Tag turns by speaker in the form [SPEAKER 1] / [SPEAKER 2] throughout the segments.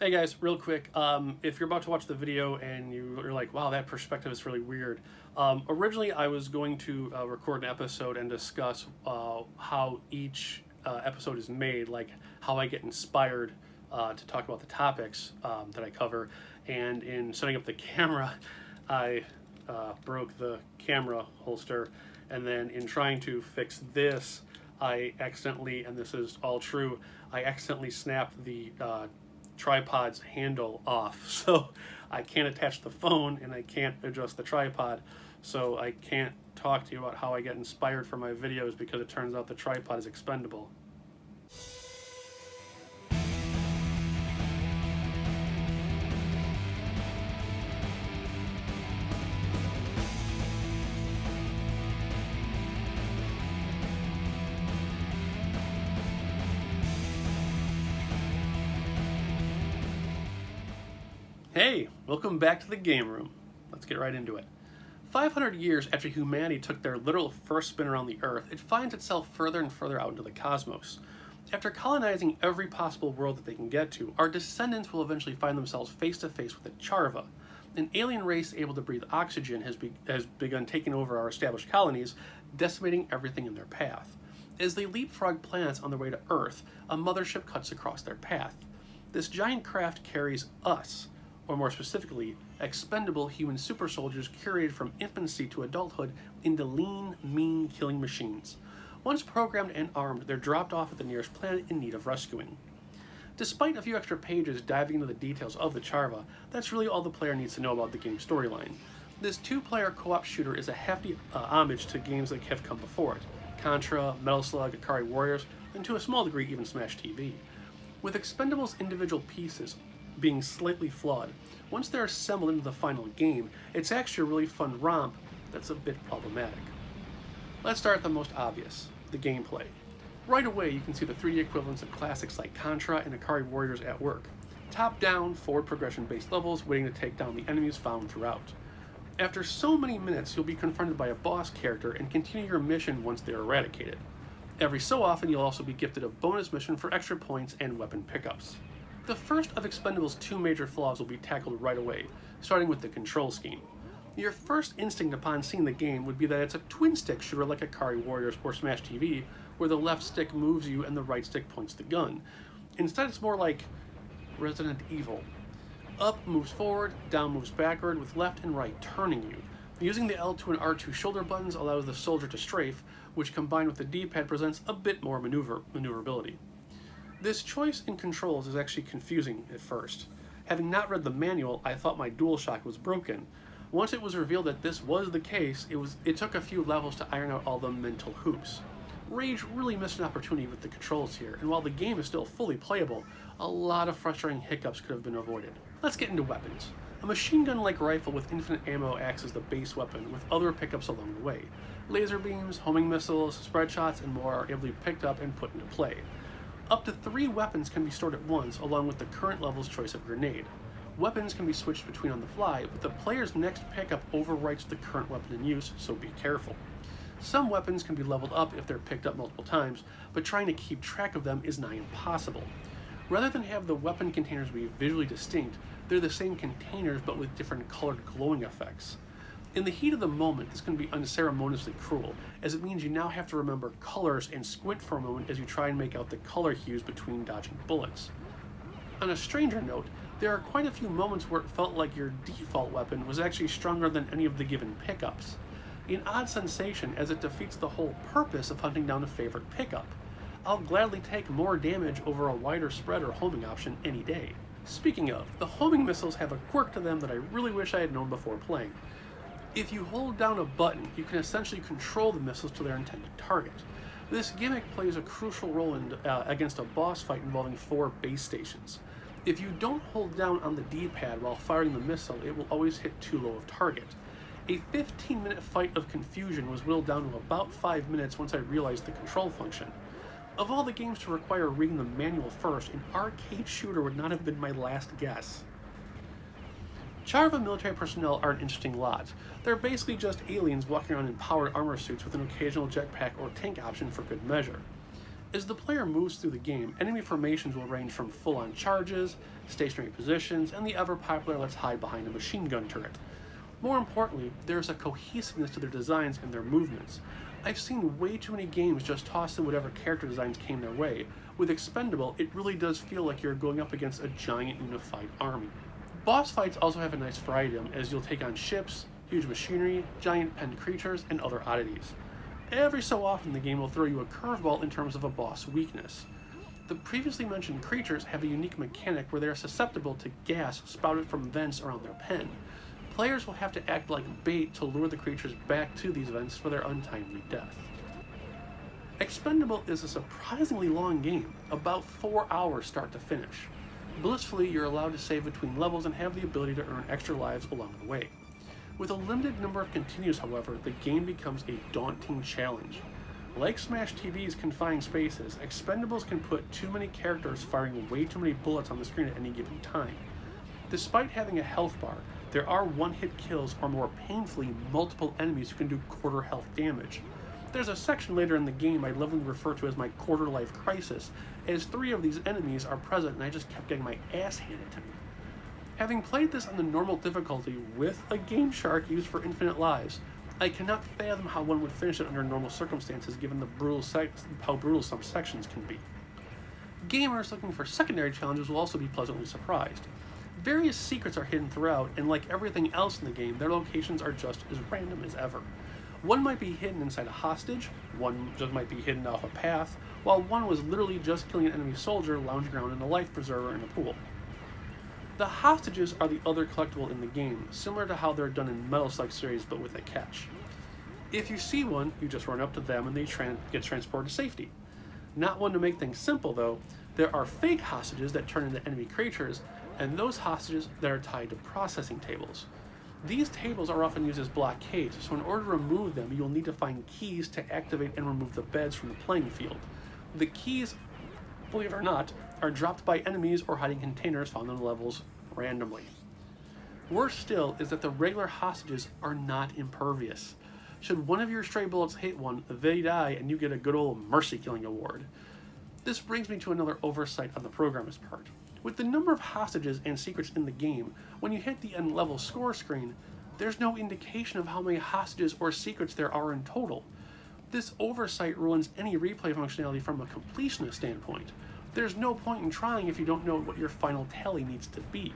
[SPEAKER 1] Hey guys, real quick, if you're about to watch the video and you're like, wow, that perspective is really weird. Originally, I was going to record an episode and discuss how each episode is made, like how I get inspired to talk about the topics that I cover. And in setting up the camera, I broke the camera holster. And then in trying to fix this, I accidentally, and this is all true, I accidentally snapped the tripod's handle off, so I can't attach the phone and I can't adjust the tripod, so I can't talk to you about how I get inspired for my videos because it turns out the tripod is expendable. Hey, welcome back to the game room. Let's get right into it. 500 years after humanity took their literal first spin around the Earth, it finds itself further and further out into the cosmos. After colonizing every possible world that they can get to, our descendants will eventually find themselves face to face with a Charva. An alien race able to breathe oxygen has begun taking over our established colonies, decimating everything in their path. As they leapfrog planets on their way to Earth, a mothership cuts across their path. This giant craft carries us, or more specifically, expendable human super soldiers curated from infancy to adulthood into lean, mean killing machines. Once programmed and armed, they're dropped off at the nearest planet in need of rescuing. Despite a few extra pages diving into the details of the Charva, that's really all the player needs to know about the game's storyline. This two-player co-op shooter is a hefty homage to games that have come before it: Contra, Metal Slug, Ikari Warriors, and to a small degree even Smash TV. With Expendable's individual pieces being slightly flawed, once they're assembled into the final game, it's actually a really fun romp that's a bit problematic. Let's start at the most obvious, the gameplay. Right away you can see the 3D equivalents of classics like Contra and Ikari Warriors at work. Top-down, forward progression-based levels waiting to take down the enemies found throughout. After so many minutes, you'll be confronted by a boss character and continue your mission once they're eradicated. Every so often you'll also be gifted a bonus mission for extra points and weapon pickups. The first of Expendable's two major flaws will be tackled right away, starting with the control scheme. Your first instinct upon seeing the game would be that it's a twin-stick shooter like Ikari Warriors or Smash TV, where the left stick moves you and the right stick points the gun. Instead, it's more like Resident Evil. Up moves forward, down moves backward, with left and right turning you. Using the L2 and R2 shoulder buttons allows the soldier to strafe, which combined with the D-pad presents a bit more maneuverability. This choice in controls is actually confusing at first. Having not read the manual, I thought my DualShock was broken. Once it was revealed that this was the case, it took a few levels to iron out all the mental hoops. Rage really missed an opportunity with the controls here, and while the game is still fully playable, a lot of frustrating hiccups could have been avoided. Let's get into weapons. A machine gun-like rifle with infinite ammo acts as the base weapon, with other pickups along the way. Laser beams, homing missiles, spread shots, and more are able to be picked up and put into play. Up to 3 weapons can be stored at once, along with the current level's choice of grenade. Weapons can be switched between on the fly, but the player's next pickup overwrites the current weapon in use, so be careful. Some weapons can be leveled up if they're picked up multiple times, but trying to keep track of them is nigh impossible. Rather than have the weapon containers be visually distinct, they're the same containers but with different colored glowing effects. In the heat of the moment, this can be unceremoniously cruel, as it means you now have to remember colors and squint for a moment as you try and make out the color hues between dodging bullets. On a stranger note, there are quite a few moments where it felt like your default weapon was actually stronger than any of the given pickups. An odd sensation, as it defeats the whole purpose of hunting down a favorite pickup. I'll gladly take more damage over a wider spread or homing option any day. Speaking of, the homing missiles have a quirk to them that I really wish I had known before playing. If you hold down a button, you can essentially control the missiles to their intended target. This gimmick plays a crucial role against a boss fight involving 4 base stations. If you don't hold down on the D-pad while firing the missile, it will always hit too low of target. A 15-minute fight of confusion was whittled down to about 5 minutes once I realized the control function. Of all the games to require reading the manual first, an arcade shooter would not have been my last guess. Charva military personnel are an interesting lot. They're basically just aliens walking around in powered armor suits with an occasional jetpack or tank option for good measure. As the player moves through the game, enemy formations will range from full-on charges, stationary positions, and the ever-popular let's hide behind a machine gun turret. More importantly, there's a cohesiveness to their designs and their movements. I've seen way too many games just toss in whatever character designs came their way. With Expendable, it really does feel like you're going up against a giant unified army. Boss fights also have a nice variety to them, as you'll take on ships, huge machinery, giant penned creatures, and other oddities. Every so often the game will throw you a curveball in terms of a boss weakness. The previously mentioned creatures have a unique mechanic where they are susceptible to gas spouted from vents around their pen. Players will have to act like bait to lure the creatures back to these vents for their untimely death. Expendable is a surprisingly long game, about 4 hours start to finish. Blissfully, you're allowed to save between levels and have the ability to earn extra lives along the way. With a limited number of continues, however, the game becomes a daunting challenge. Like Smash TV's confined spaces, Expendables can put too many characters firing way too many bullets on the screen at any given time. Despite having a health bar, there are one-hit kills or more painfully multiple enemies who can do quarter health damage. There's a section later in the game I lovingly refer to as my quarter-life crisis, as 3 of these enemies are present and I just kept getting my ass handed to me. Having played this on the normal difficulty with a Game Shark used for infinite lives, I cannot fathom how one would finish it under normal circumstances given how brutal some sections can be. Gamers looking for secondary challenges will also be pleasantly surprised. Various secrets are hidden throughout, and like everything else in the game, their locations are just as random as ever. One might be hidden inside a hostage, one just might be hidden off a path, while one was literally just killing an enemy soldier lounging around in a life preserver in a pool. The hostages are the other collectible in the game, similar to how they're done in Metal Slug series but with a catch. If you see one, you just run up to them and they get transported to safety. Not one to make things simple though, there are fake hostages that turn into enemy creatures, and those hostages that are tied to processing tables. These tables are often used as blockades, so in order to remove them, you'll need to find keys to activate and remove the beds from the playing field. The keys, believe it or not, are dropped by enemies or hiding containers found in the levels randomly. Worse still is that the regular hostages are not impervious. Should one of your stray bullets hit one, they die and you get a good old mercy killing award. This brings me to another oversight on the programmer's part. With the number of hostages and secrets in the game, when you hit the end level score screen, there's no indication of how many hostages or secrets there are in total. This oversight ruins any replay functionality from a completionist standpoint. There's no point in trying if you don't know what your final tally needs to be.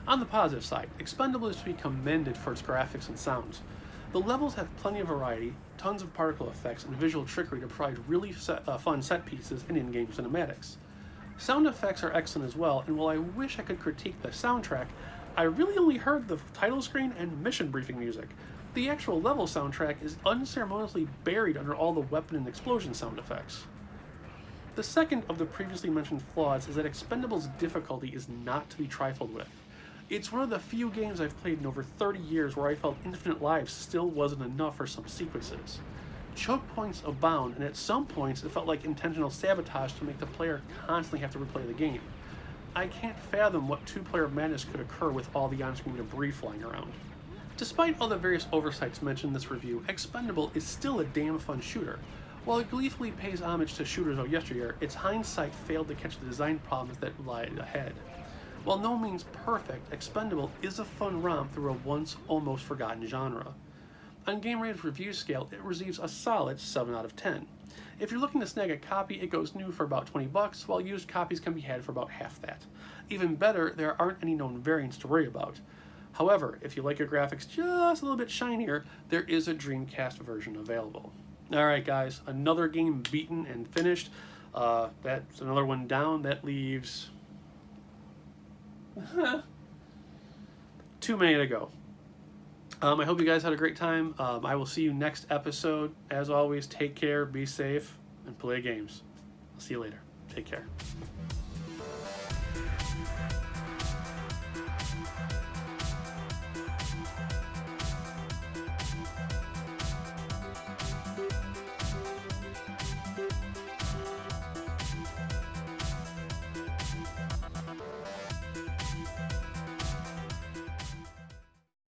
[SPEAKER 1] On the positive side, Expendable is to be commended for its graphics and sounds. The levels have plenty of variety, tons of particle effects, and visual trickery to provide really fun set pieces and in-game cinematics. Sound effects are excellent as well, and while I wish I could critique the soundtrack, I really only heard the title screen and mission briefing music. The actual level soundtrack is unceremoniously buried under all the weapon and explosion sound effects. The second of the previously mentioned flaws is that Expendable's difficulty is not to be trifled with. It's one of the few games I've played in over 30 years where I felt infinite lives still wasn't enough for some sequences. Choke points abound, and at some points it felt like intentional sabotage to make the player constantly have to replay the game. I can't fathom what two-player madness could occur with all the on-screen debris flying around. Despite all the various oversights mentioned in this review, Expendable is still a damn fun shooter. While it gleefully pays homage to shooters of yesteryear, its hindsight failed to catch the design problems that lie ahead. While no means perfect, Expendable is a fun romp through a once almost forgotten genre. On GameRave's review scale, it receives a solid 7 out of 10. If you're looking to snag a copy, it goes new for about $20, while used copies can be had for about half that. Even better, there aren't any known variants to worry about. However, if you like your graphics just a little bit shinier, there is a Dreamcast version available. Alright guys, another game beaten and finished. That's another one down. That leaves... too many to go. I hope you guys had a great time. I will see you next episode. As always, take care, be safe, and play games. I'll see you later. Take care.